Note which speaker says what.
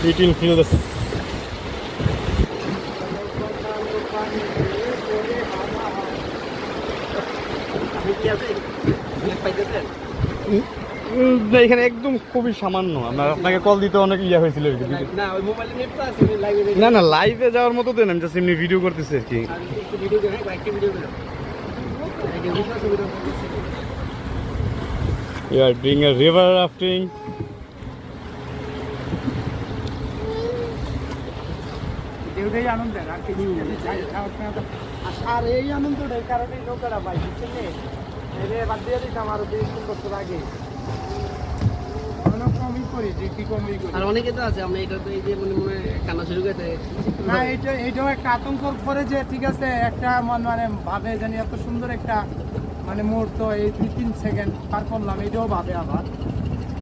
Speaker 1: 18 feel this. এখানে একদম খুবই সামান্য। আপনাকে কল দিতে অনেক ইয়া হয়েছিল না না লাইভে যাওয়ার মতো দেন, আমি জাস্ট এমনি ভিডিও করতেছি আর কি। You are doing a river rafting.
Speaker 2: আর এই আনন্দটার কারণে নৌকাটা ভাই বুঝছেন বাদ দিয়ে দিতাম আরো 20 বছর আগে।
Speaker 3: আর অনেকে তো আছে আমরা এটা তো এই যে মনে মনে কান্না শুরু করে দেয়
Speaker 2: না, এইটাও একটা আতঙ্ক করে যে ঠিক আছে একটা মানে ভাবে জানি এত সুন্দর একটা মানে মুহূর্ত এই 2-3 সেকেন্ড পার করলাম, এটাও ভাবে আবার